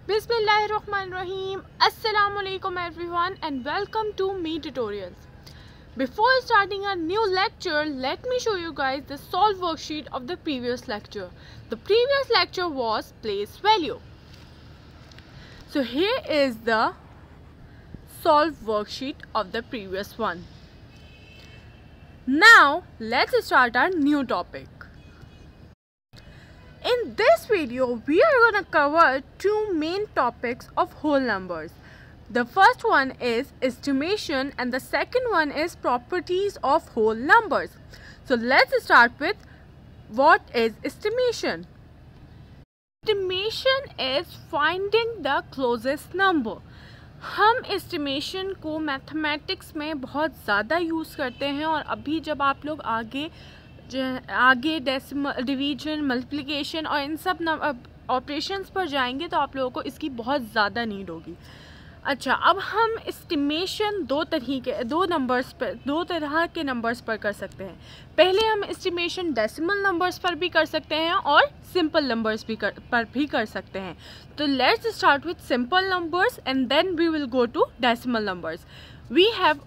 Bismillahirrahmanirrahim. Assalamualaikum everyone and welcome to Me Tutorials. Before starting our new lecture, let me show you guys the solve worksheet of the previous lecture. The previous lecture was place value. So here is the solve worksheet of the previous one. Now let's start our new topic. In this video, we are going to cover two main topics of whole numbers. The first one is estimation and the second one is properties of whole numbers. So let's start with what is estimation. Estimation is finding the closest number. हम estimation को mathematics में बहुत ज़्यादा use करते हैं और अभी जब आप लोग आगे डेसिमल डिवीजन मल्टीप्लिकेशन और इन सब ऑपरेशंस पर जाएंगे तो आप लोगों को इसकी बहुत ज़्यादा नीड होगी. अच्छा, अब हम एस्टिमेशन दो तरह के नंबर्स पर कर सकते हैं. पहले हम एस्टिमेशन डेसिमल नंबर्स पर भी कर सकते हैं और सिंपल नंबर्स पर भी कर सकते हैं. तो let's start with simple numbers and then we will go to decimal numbers. We have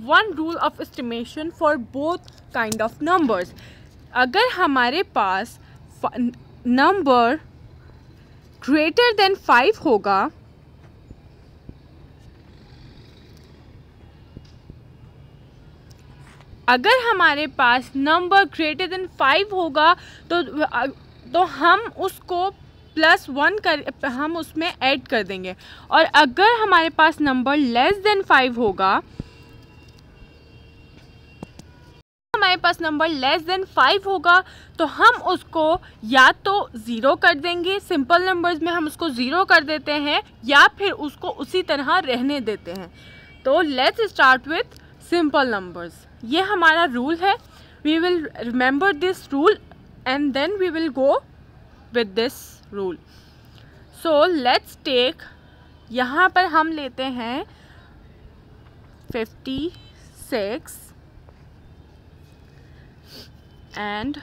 one rule of estimation for both kind of numbers. अगर हमारे पास नंबर greater than 5 होगा तो हम उसको +1 हम उसमें ऐड कर देंगे. और अगर हमारे पास नंबर लेस देन 5 होगा तो हम उसको या तो 0 कर देंगे. सिंपल नंबर्स में हम उसको 0 कर देते हैं या फिर उसको उसी तरह रहने देते हैं. तो let's start with simple numbers. ये हमारा रूल है. We will remember this rule and then we will go with this rule. So let's take, यहाँ पर हम लेते हैं 56 and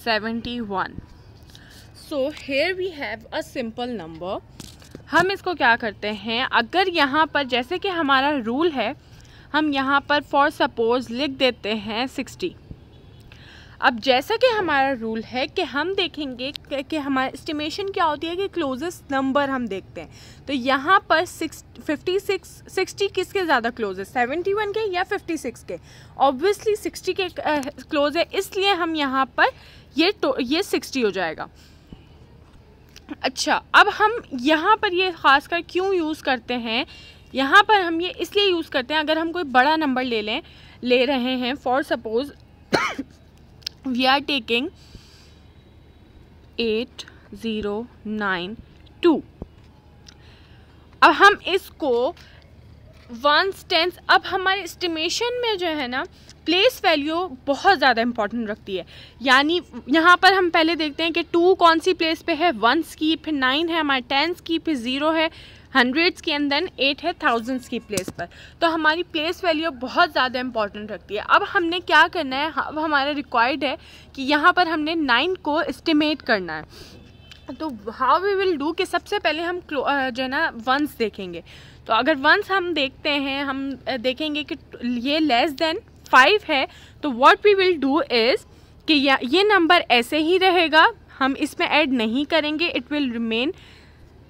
71. So here we have a simple number. हम इसको क्या करते हैं, अगर यहाँ पर जैसे कि हमारा रूल है हम यहाँ पर फॉर सपोज लिख देते हैं 60. अब जैसा कि हमारा रूल है कि हम देखेंगे कि हमारा एस्टिमेशन क्या होती है कि क्लोजेस्ट नंबर हम देखते हैं. तो यहाँ पर 60 किसके ज़्यादा क्लोज है, 71 के या 56 के. ऑब्वियसली 60 के क्लोज है, इसलिए हम यहाँ पर ये 60 हो जाएगा. अच्छा, अब हम यहाँ पर ये ख़ासकर क्यों यूज़ करते हैं, यहाँ पर हम ये इसलिए यूज़ करते हैं अगर हम कोई बड़ा नंबर ले रहे हैं. For suppose we are taking 8092. अब हम इसको 1s 10s, अब हमारे एस्टिमेशन में जो है ना प्लेस वैल्यू बहुत ज़्यादा इंपॉर्टेंट रखती है. यानी यहाँ पर हम पहले देखते हैं कि 2 कौन सी प्लेस पे है, 1s की, फिर 9 है हमारे 10s की, फिर 0 है 100s की एंड देन 8 है 1000s की प्लेस पर. तो हमारी प्लेस वैल्यू बहुत ज़्यादा इंपॉर्टेंट रखती है. अब हमने क्या करना है, अब हमारा रिक्वायर्ड है कि यहाँ पर हमने 9 को एस्टिमेट करना है. तो हाउ वी विल डू कि सबसे पहले हम जो है ना 1s देखेंगे. तो अगर 1s हम देखते हैं, हम देखेंगे कि ये लेस देन 5 है, तो what we will do is कि ये नंबर ऐसे ही रहेगा, हम इसमें ऐड नहीं करेंगे, इट विल रिमेन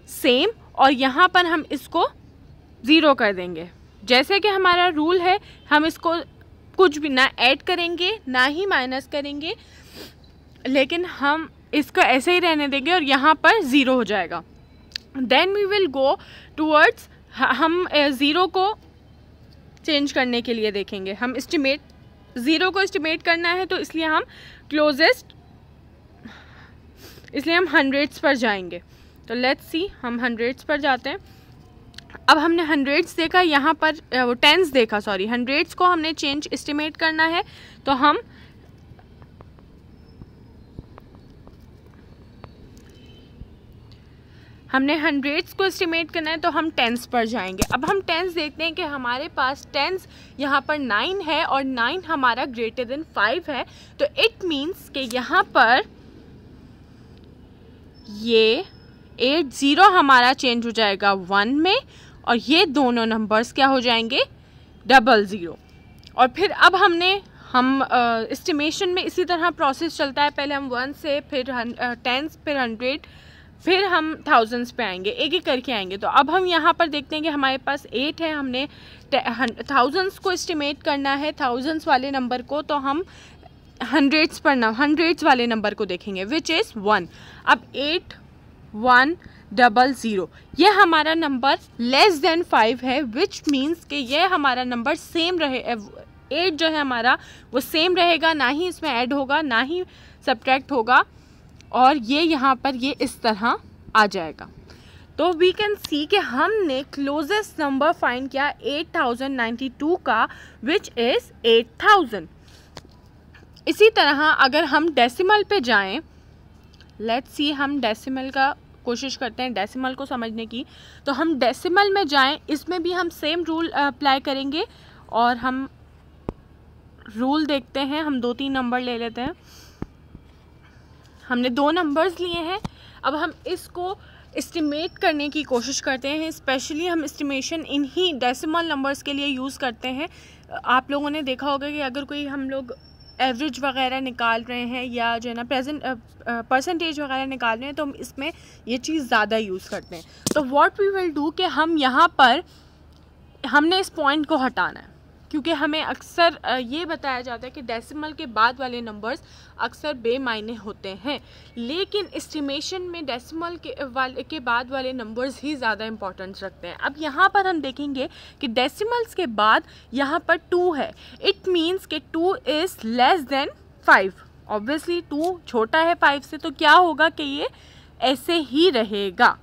सेम. और यहाँ पर हम इसको 0 कर देंगे. जैसे कि हमारा रूल है हम इसको कुछ भी ना ऐड करेंगे ना ही माइनस करेंगे, लेकिन हम इसको ऐसे ही रहने देंगे और यहाँ पर 0 हो जाएगा. Then we will go towards, हम 0 को चेंज करने के लिए देखेंगे. हम 0 को एस्टिमेट करना है तो इसलिए हम हम 100s पर जाएंगे. तो लेट्स सी, हम 100s पर जाते हैं. अब हमने 100s देखा, यहाँ पर 10s देखा, 100s को हमने चेंज एस्टिमेट करना है. तो हम हमने हंड्रेड्स को एस्टिमेट करना है तो हम टेंस पर जाएंगे। अब हम टेंस देखते हैं कि हमारे पास टेंस यहाँ पर 9 है और 9 हमारा ग्रेटर देन 5 है, तो इट मीन्स कि यहाँ पर ये 80 हमारा चेंज हो जाएगा 1 में और ये दोनों नंबर्स क्या हो जाएंगे 00। और फिर अब हम एस्टिमेशन में इसी तरह प्रोसेस चलता है, पहले हम 1 से फिर 10 फिर 100 फिर हम थाउजेंड्स पे आएंगे, एक एक करके आएंगे। तो अब हम यहाँ पर देखते हैं कि हमारे पास 8 है, हमने थाउजेंड्स को एस्टिमेट करना है, थाउजेंड्स वाले नंबर को, तो हम हंड्रेड्स वाले नंबर को देखेंगे विच इज़ 1। अब 8100 ये हमारा नंबर लेस देन 5 है, विच मीन्स कि ये हमारा नंबर सेम रहे, 8 जो है हमारा वो सेम रहेगा, ना ही इसमें ऐड होगा ना ही सब्ट्रैक्ट होगा, और ये यहाँ पर ये इस तरह आ जाएगा। तो वी कैन सी कि हमने क्लोजेस्ट नंबर फाइंड किया 8092 का, विच इज़ 8000। इसी तरह अगर हम डेसिमल पे जाएं, लेट्स सी हम डेसिमल का कोशिश करते हैं डेसिमल को समझने की, तो हम डेसिमल में जाएं, इसमें भी हम सेम रूल अप्लाई करेंगे और हम रूल देखते हैं। हम 2-3 नंबर ले लेते हैं, हमने 2 नंबर्स लिए हैं, अब हम इसको एस्टिमेट करने की कोशिश करते हैं। स्पेशली हम एस्टिमेशन इन्हीं डेसिमल नंबर्स के लिए यूज़ करते हैं। आप लोगों ने देखा होगा कि अगर कोई हम लोग एवरेज वगैरह निकाल रहे हैं या जो है ना परसेंटेज वगैरह निकाल रहे हैं, तो हम इसमें ये चीज़ ज़्यादा यूज़ करते हैं। तो व्हाट वी विल डू कि हम यहाँ पर हमने इस पॉइंट को हटाना है, क्योंकि हमें अक्सर ये बताया जाता है कि डेसिमल के बाद वाले नंबर्स अक्सर बेमायने होते हैं, लेकिन एस्टिमेशन में डेसिमल के बाद वाले नंबर्स ही ज़्यादा इंपॉर्टेंस रखते हैं। अब यहाँ पर हम देखेंगे कि डेसिमल्स के बाद यहाँ पर 2 है, इट मीन्स कि 2 इज़ लेस देन 5। ऑब्वियसली 2 छोटा है 5 से, तो क्या होगा कि ये ऐसे ही रहेगा,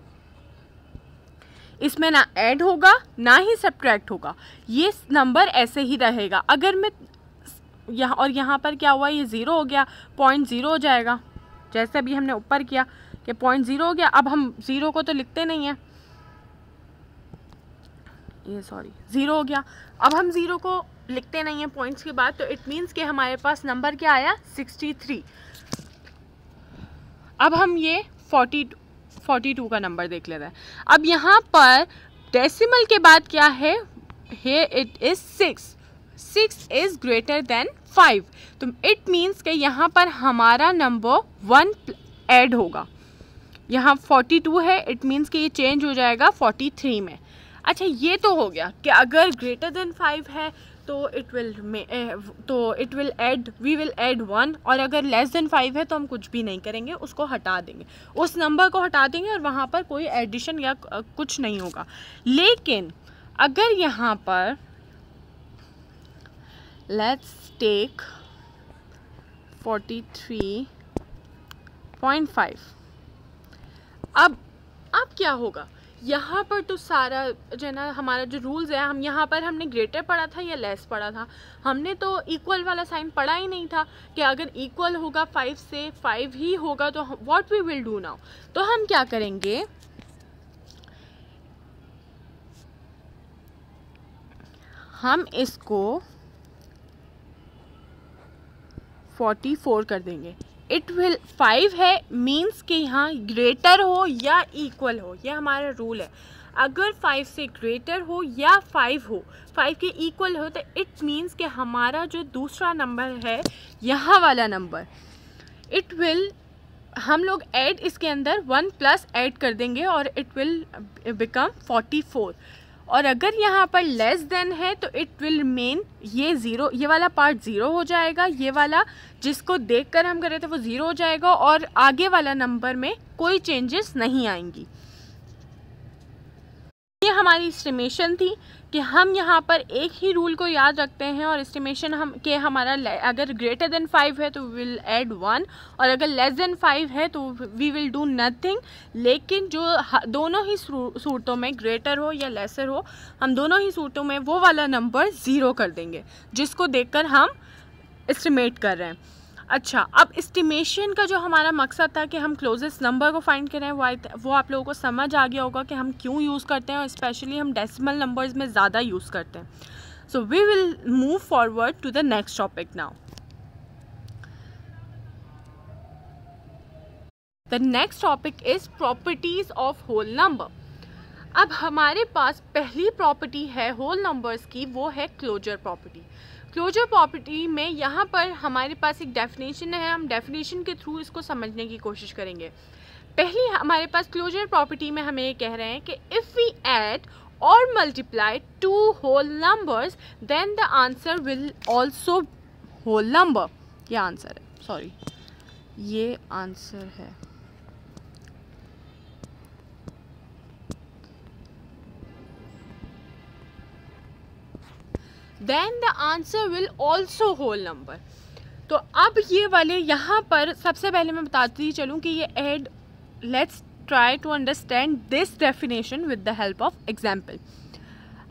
इसमें ना ऐड होगा ना ही सब्ट्रैक्ट होगा, ये नंबर ऐसे ही रहेगा। अगर मैं यहाँ और यहाँ पर क्या हुआ, ये 0 हो गया, 0.0 हो जाएगा, जैसे अभी हमने ऊपर किया कि 0.0 हो गया। अब हम 0 को तो लिखते नहीं हैं, ये 0 हो गया, अब हम 0 को लिखते नहीं हैं पॉइंट्स के बाद, तो इट मीन्स कि हमारे पास नंबर क्या आया 63। अब हम ये 42 का नंबर देख लेते हैं। अब यहाँ पर डेसिमल के बाद क्या है, it is 6 is greater than 5, तो इट मीन्स कि यहाँ पर हमारा नंबर 1 ऐड होगा। यहाँ 42 है, इट मीन्स कि ये चेंज हो जाएगा 43 में। अच्छा, ये तो हो गया कि अगर ग्रेटर देन 5 है तो वी विल ऐड 1, और अगर लेस देन 5 है तो हम कुछ भी नहीं करेंगे, उसको हटा देंगे, उस नंबर को हटा देंगे और वहाँ पर कोई एडिशन या कुछ नहीं होगा। लेकिन अगर यहाँ पर लेट्स टेक 43.5, अब क्या होगा, यहाँ पर तो सारा जो है ना हमारा जो रूल्स है, हम यहाँ पर हमने ग्रेटर पढ़ा था या लेस पढ़ा था, हमने तो इक्वल वाला साइन पढ़ा ही नहीं था कि अगर इक्वल होगा 5 से 5 ही होगा। तो what we will do now, तो हम क्या करेंगे, हम इसको 44 कर देंगे। इट विल 5 है मीन्स कि यहाँ ग्रेटर हो या इक्वल हो, यह हमारा रूल है। अगर 5 से ग्रेटर हो या 5 हो, 5 के इक्वल हो, तो इट मीन्स कि हमारा जो दूसरा नंबर है यहाँ वाला नंबर, इट विल हम लोग ऐड इसके अंदर 1 प्लस ऐड कर देंगे और इट विल बिकम 44। और अगर यहाँ पर लेस देन है तो इट विल मीन ये 0, ये वाला पार्ट 0 हो जाएगा, ये वाला जिसको देखकर हम कर रहे थे वो 0 हो जाएगा और आगे वाला नंबर में कोई चेंजेस नहीं आएंगी। ये हमारी एस्टिमेशन थी कि हम यहाँ पर एक ही रूल को याद रखते हैं और एस्टिमेशन हमारा अगर ग्रेटर देन 5 है तो वी विल ऐड 1 और अगर लेस देन 5 है तो वी विल डू नथिंग। लेकिन जो दोनों ही सूरतों में ग्रेटर हो या लेसर हो, हम दोनों ही सूरतों में वो वाला नंबर 0 कर देंगे जिसको देखकर हम एस्टिमेट कर रहे हैं। अच्छा, अब एस्टिमेशन का जो हमारा मकसद था कि हम क्लोजेस्ट नंबर को फाइंड करें, वो आप लोगों को समझ आ गया होगा कि हम क्यों यूज़ करते हैं और स्पेशली हम डेसिमल नंबर्स में ज़्यादा यूज़ करते हैं. So we will move forward to the next topic now. The next topic is properties of whole number. अब हमारे पास पहली प्रॉपर्टी है होल नंबर्स की, वो है क्लोजर प्रॉपर्टी. क्लोजर प्रॉपर्टी में यहाँ पर हमारे पास एक डेफिनेशन है, हम डेफिनेशन के थ्रू इसको समझने की कोशिश करेंगे. पहली हमारे पास क्लोजर प्रॉपर्टी में हमें ये कह रहे हैं कि इफ़ वी ऐड और multiply two whole numbers then the answer will also whole number. ये आंसर है, सॉरी ये आंसर है. Then the answer will also whole number. तो अब ये वाले यहाँ पर सबसे पहले मैं बताती चलूँ कि ये add, let's try to understand this definition with the help of example.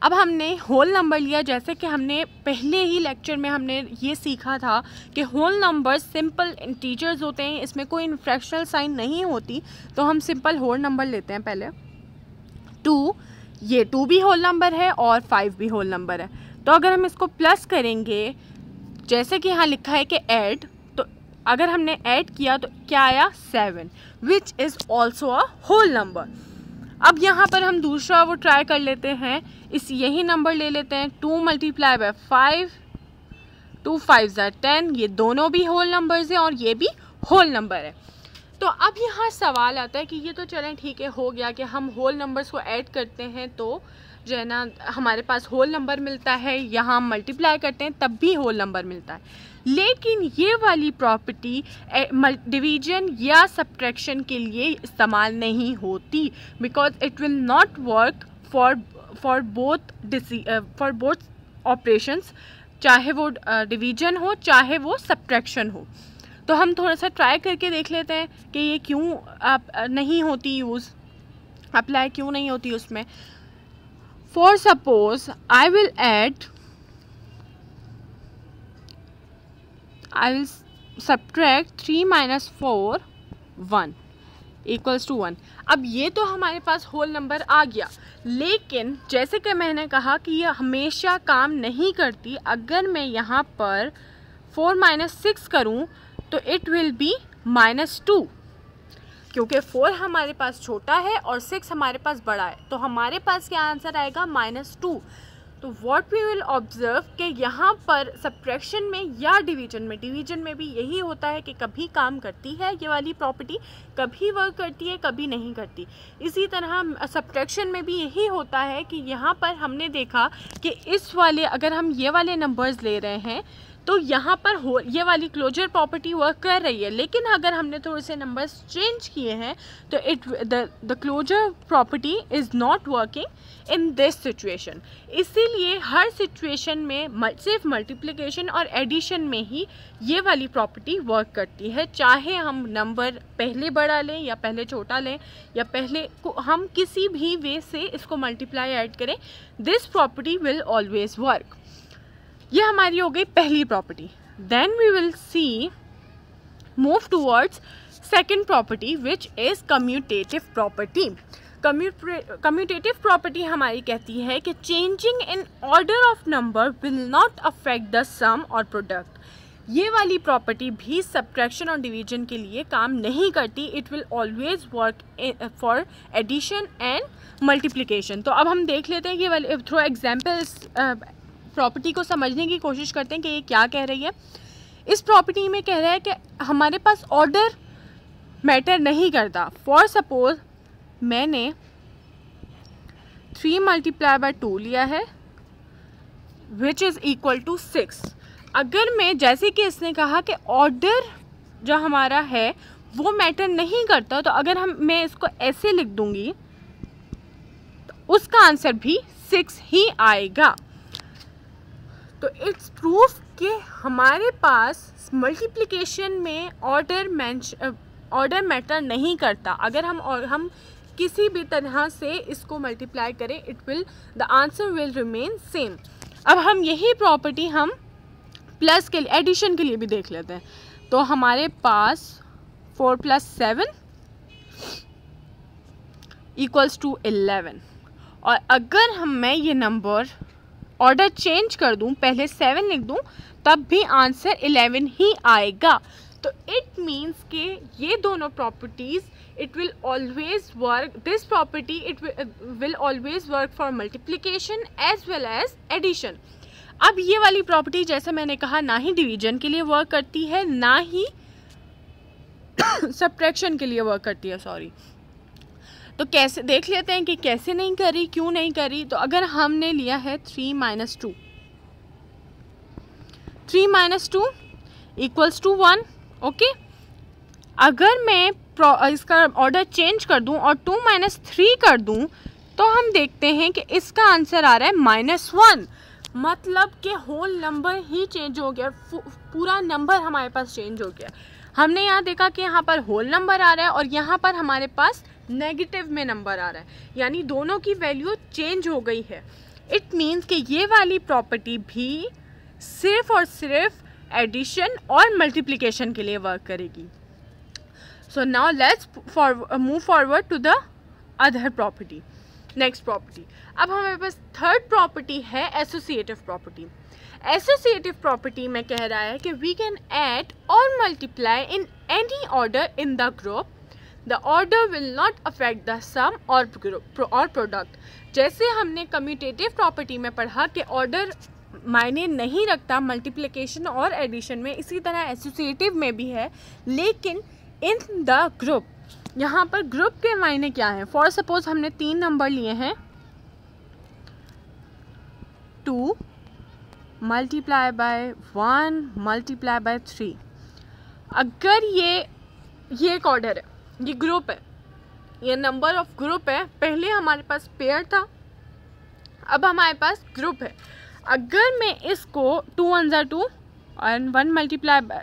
अब हमने होल नंबर लिया, जैसे कि हमने पहले ही लेक्चर में हमने ये सीखा था कि होल नंबर सिंपल इंटीजर्स होते हैं, इसमें कोई फ्रैक्शनल साइन नहीं होती, तो हम सिंपल होल नंबर लेते हैं. पहले 2, ये 2 भी होल नंबर है और 5 भी होल नंबर है. तो अगर हम इसको प्लस करेंगे, जैसे कि यहाँ लिखा है कि ऐड, तो अगर हमने ऐड किया तो क्या आया 7, which is also a whole number. अब यहाँ पर हम दूसरा वो ट्राई कर लेते हैं, यही नंबर ले लेते हैं 2 मल्टीप्लाई बाय 5, 2 5 are 10, ये दोनों भी होल नंबर्स हैं और ये भी होल नंबर है. तो अब यहाँ सवाल आता है कि ये तो चलें ठीक है, हो गया कि हम होल नंबर्स को ऐड करते हैं तो जो है ना हमारे पास होल नंबर मिलता है, यहाँ हम मल्टीप्लाई करते हैं तब भी होल नंबर मिलता है. लेकिन ये वाली प्रॉपर्टी डिवीजन या सब्ट्रैक्शन के लिए इस्तेमाल नहीं होती, because it will not work for both operations, चाहे वो डिवीजन हो चाहे वो सब्ट्रैक्शन हो. तो हम थोड़ा सा ट्राई करके देख लेते हैं कि ये क्यों नहीं होती यूज़, अप्लाई क्यों नहीं होती उसमें. For suppose I will subtract 3 minus 4 1 equals to 1. अब ये तो हमारे पास होल नंबर आ गया, लेकिन जैसे कि मैंने कहा कि ये हमेशा काम नहीं करती. अगर मैं यहाँ पर 4 minus 6 करूँ तो इट विल बी -2, क्योंकि 4 हमारे पास छोटा है और 6 हमारे पास बड़ा है, तो हमारे पास क्या आंसर आएगा -2. तो व्हाट वी विल ऑब्जर्व कि यहाँ पर सब्ट्रैक्शन में या डिवीजन में भी यही होता है कि कभी काम करती है ये वाली प्रॉपर्टी, कभी वर्क करती है, कभी नहीं करती. इसी तरह सब्ट्रैक्शन में भी यही होता है कि यहाँ पर हमने देखा कि इस वाले, अगर हम ये वाले नंबर्स ले रहे हैं तो यहाँ पर ये वाली क्लोजर प्रॉपर्टी वर्क कर रही है, लेकिन अगर हमने थोड़े से नंबर्स चेंज किए हैं तो the closure property is not working in this situation. इसीलिए हर सिचुएशन में सिर्फ मल्टीप्लिकेशन और एडिशन में ही ये वाली प्रॉपर्टी वर्क करती है, चाहे हम नंबर पहले बड़ा लें या पहले छोटा लें या पहले को हम किसी भी वे से इसको मल्टीप्लाई ऐड करें, this property will always work. ये हमारी हो गई पहली property. Then we will see move towards second property which is commutative property. Commutative property हमारी कहती है कि changing in order of number will not affect the sum और प्रोडक्ट. ये वाली प्रॉपर्टी भी सब्ट्रैक्शन और डिवीजन के लिए काम नहीं करती. It will always work for addition and multiplication. तो अब हम देख लेते हैं ये वाले थ्रू एग्जाम्पल्स प्रॉपर्टी को समझने की कोशिश करते हैं कि ये क्या कह रही है. इस प्रॉपर्टी में कह रहा है कि हमारे पास ऑर्डर मैटर नहीं करता. फॉर सपोज मैंने 3 मल्टीप्लाई बाय 2 लिया है विच इज़ इक्वल टू 6. अगर मैं, जैसे कि इसने कहा कि ऑर्डर जो हमारा है वो मैटर नहीं करता, तो अगर मैं इसको ऐसे लिख दूंगी तो उसका आंसर भी 6 ही आएगा. तो इट्स प्रूफ कि हमारे पास मल्टीप्लिकेशन में ऑर्डर मैटर नहीं करता. अगर हम किसी भी तरह से इसको मल्टीप्लाई करें, the answer will remain same. अब हम यही प्रॉपर्टी हम प्लस के लिए, एडिशन के लिए भी देख लेते हैं. तो हमारे पास 4 + 7 = 11। और अगर मैं ये नंबर ऑर्डर चेंज कर दूं, पहले 7 लिख दूं, तब भी आंसर 11 ही आएगा। तो इट मीन्स कि ये दोनों properties it will always work, this property it will always work for multiplication as well as addition। अब ये वाली प्रॉपर्टी जैसे मैंने कहा ना ही डिवीजन के लिए वर्क करती है ना ही सब्ट्रैक्शन के लिए वर्क करती है, सॉरी। तो कैसे देख लेते हैं कि कैसे नहीं करी, क्यों नहीं करी। तो अगर हमने लिया है 3 - 2, 3 - 2 = 1, ओके। अगर मैं इसका ऑर्डर चेंज कर दूं और 2 - 3 कर दूं, तो हम देखते हैं कि इसका आंसर आ रहा है -1। मतलब कि होल नंबर ही चेंज हो गया, पूरा नंबर हमारे पास चेंज हो गया। हमने यहाँ देखा कि यहाँ पर होल नंबर आ रहा है और यहाँ पर हमारे पास नेगेटिव में नंबर आ रहा है, यानी दोनों की वैल्यू चेंज हो गई है। इट मीन्स कि ये वाली प्रॉपर्टी भी सिर्फ और सिर्फ एडिशन और मल्टीप्लिकेशन के लिए वर्क करेगी। So now let's move forward to the other property, next property। अब हमारे पास थर्ड प्रॉपर्टी है एसोसिएटिव प्रॉपर्टी। एसोसिएटिव प्रॉपर्टी में कह रहा है कि we can add or multiply in any order in the group, the order will not affect the sum or group or product। जैसे हमने कम्यूटेटिव प्रॉपर्टी में पढ़ा कि ऑर्डर मायने नहीं रखता मल्टीप्लिकेशन और एडिशन में, इसी तरह एसोसिएटिव में भी है। लेकिन इन द ग्रुप, यहाँ पर ग्रुप के मायने क्या है। फॉर सपोज हमने 3 नंबर लिए हैं, 2 × 1 × 3। अगर ये एक ऑर्डर है, ये ग्रुप है, ये नंबर ऑफ ग्रुप है। पहले हमारे पास पेयर था, अब हमारे पास ग्रुप है। अगर मैं इसको 2 × 1 = 2 और 1 ×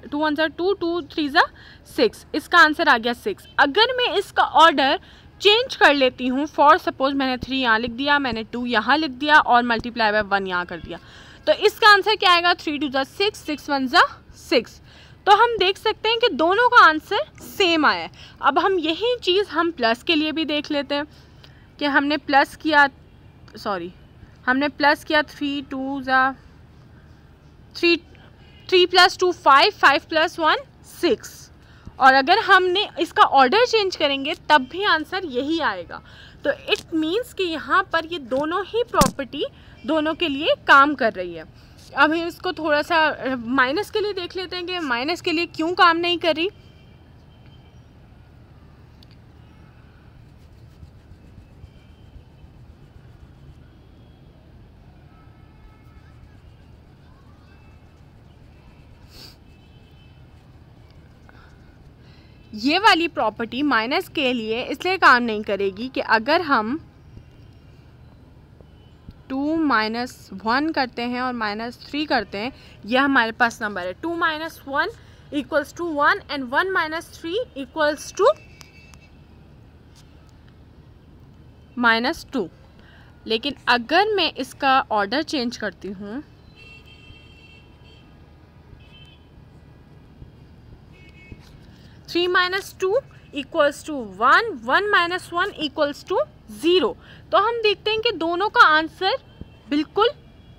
2 × 2 2 3 6, इसका आंसर आ गया 6। अगर मैं इसका ऑर्डर चेंज कर लेती हूँ, फॉर सपोज मैंने 3 यहाँ लिख दिया, मैंने 2 यहाँ लिख दिया और ×1 यहाँ कर दिया, तो इसका आंसर क्या आएगा 3 × 2 = 6, 6 × 1 = 6। तो हम देख सकते हैं कि दोनों का आंसर सेम आया है। अब हम यही चीज़ हम प्लस के लिए भी देख लेते हैं कि हमने प्लस किया 3 + 2 5, 5 + 1 6। और अगर हमने इसका ऑर्डर चेंज करेंगे तब भी आंसर यही आएगा। तो इट मीन्स कि यहाँ पर ये दोनों ही प्रॉपर्टी दोनों के लिए काम कर रही है। अब हम इसको थोड़ा सा माइनस के लिए देख लेते हैं कि माइनस के लिए क्यों काम नहीं कर रही। ये वाली प्रॉपर्टी माइनस के लिए इसलिए काम नहीं करेगी कि अगर हम 2 - 1 करते हैं और -3 करते हैं, यह हमारे पास नंबर है। 2 - 1 = 1 and 1 - 3 = -2। लेकिन अगर मैं इसका ऑर्डर चेंज करती हूँ, 3 - 2 = 1, 1 - 1 = 0, तो हम देखते हैं कि दोनों का आंसर बिल्कुल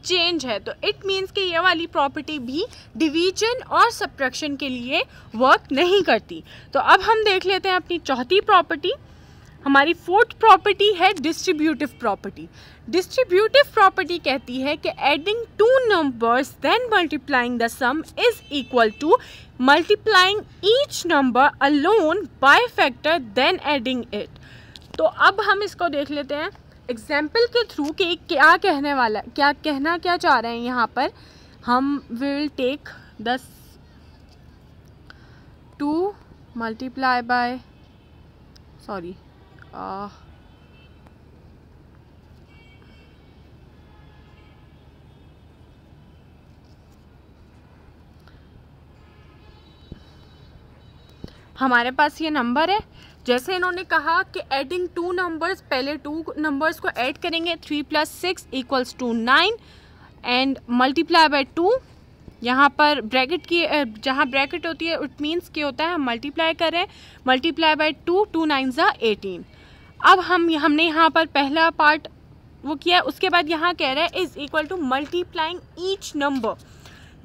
चेंज है। तो इट मीन्स कि ये वाली प्रॉपर्टी भी डिवीजन और सब्ट्रैक्शन के लिए वर्क नहीं करती। तो अब हम देख लेते हैं अपनी चौथी प्रॉपर्टी। हमारी फोर्थ प्रॉपर्टी है डिस्ट्रीब्यूटिव प्रॉपर्टी। डिस्ट्रीब्यूटिव प्रॉपर्टी कहती है कि adding 2 numbers then multiplying the sum is equal to multiplying each number alone by factor then adding it. तो अब हम इसको देख लेते हैं एग्जाम्पल के थ्रू कि क्या कहना चाह रहे हैं यहाँ पर। हम विल टेक 2 मल्टीप्लाई बाय हमारे पास ये नंबर है। जैसे इन्होंने कहा कि एडिंग 2 नंबर्स, पहले 2 नंबर्स को ऐड करेंगे, 3 + 6 = 9 एंड मल्टीप्लाई बाय 2, यहाँ पर ब्रैकेट की जहाँ ब्रैकेट होती है इट मीन्स क्या होता है, हम मल्टीप्लाई करें, मल्टीप्लाई बाय 2, 2 9 18। अब हमने यहाँ पर पहला पार्ट वो किया, उसके बाद यहाँ कह रहा है is equal to multiplying each number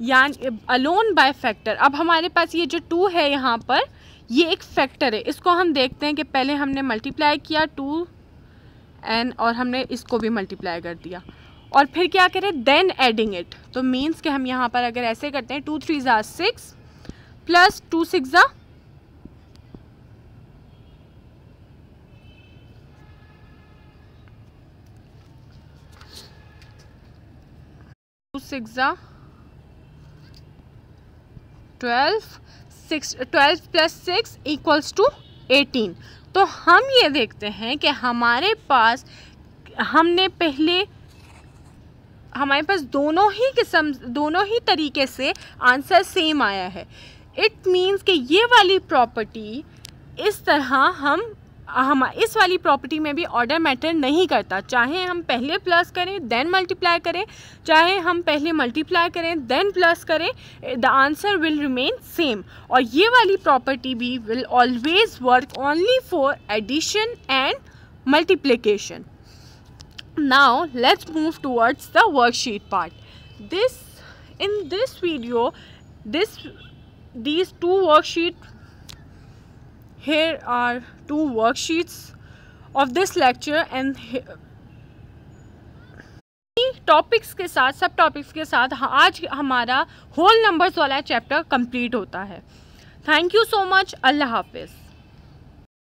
यानी अलोन बाय फैक्टर। अब हमारे पास ये जो 2 है यहाँ पर ये एक फैक्टर है, इसको हम देखते हैं कि पहले हमने मल्टीप्लाई किया 2 एन और हमने इसको भी मल्टीप्लाई कर दिया और फिर क्या करें देन एडिंग इट। तो मीन्स कि हम यहाँ पर अगर ऐसे करते हैं 2 3 ज़ा 6 प्लस 2 6 ज़ा 12 प्लस 6 इक्वल्स टू 18। तो हम ये देखते हैं कि हमारे पास दोनों ही तरीके से आंसर सेम आया है। इट मीन्स कि ये वाली प्रॉपर्टी इस तरह इस वाली प्रॉपर्टी में भी ऑर्डर मैटर नहीं करता, चाहे हम पहले प्लस करें देन मल्टीप्लाई करें, चाहे हम पहले मल्टीप्लाई करें देन प्लस करें, the answer will remain same. और ये वाली प्रॉपर्टी भी will always work only for addition and multiplication. Now let's move towards the worksheet part. In this video, these two worksheets, here are 2 worksheets of this lecture and topics के साथ सब topics के साथ आज हमारा whole numbers वाला chapter complete होता है। Thank you so much. अल्लाह हाफिज़।